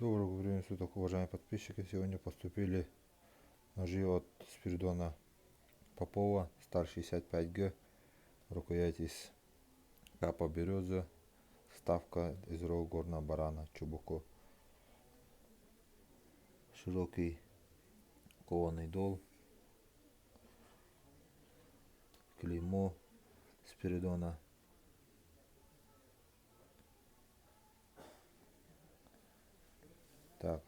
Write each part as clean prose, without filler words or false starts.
Доброго времени суток, уважаемые подписчики. Сегодня поступили ножи от Спиридона Попова, Стар 65Г, рукоять из капа береза, вставка из рог горного барана Чубуко, широкий кованый дол, клеймо Спиридона. Так,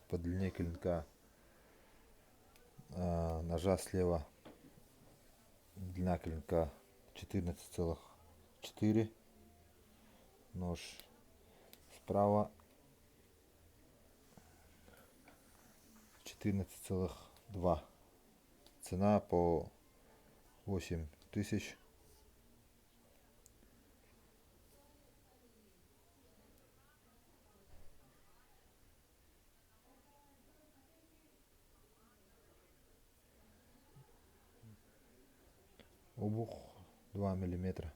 по длине клинка ножа слева длина клинка 14,4, нож справа 14,2. Цена по 8000. Обух 2 миллиметра.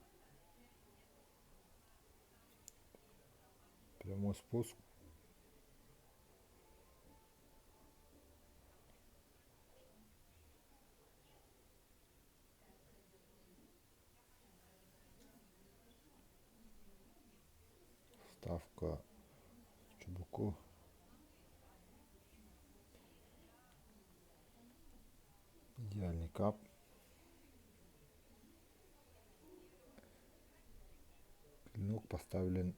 Прямой спуск. Вставка Чубуко. Идеальный кап. Клинок поставлен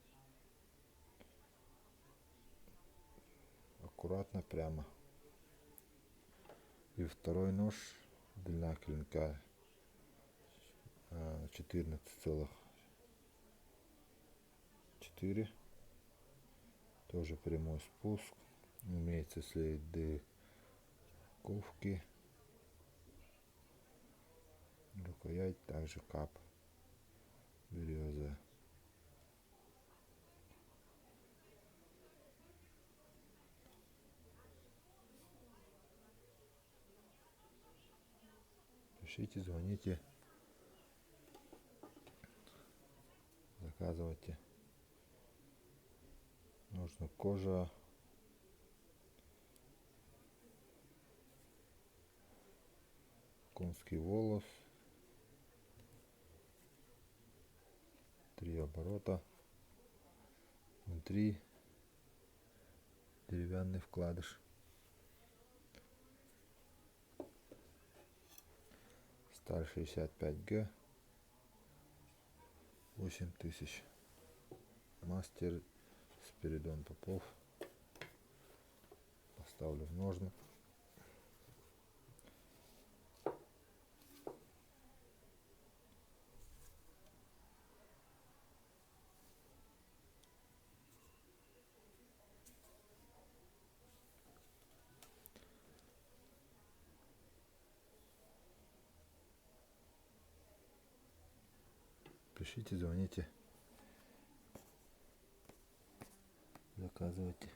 аккуратно, прямо. И второй нож, длина клинка 14,4. Тоже прямой спуск. Имеется следы ковки. Рукоять также кап береза. Пишите, звоните, заказывайте. Нужна кожа, конский волос, 3 оборота, внутри деревянный вкладыш. Стар 65Г, 8000. Мастер Спиридон Попов. Поставлю в ножны. Пишите, звоните, заказывайте.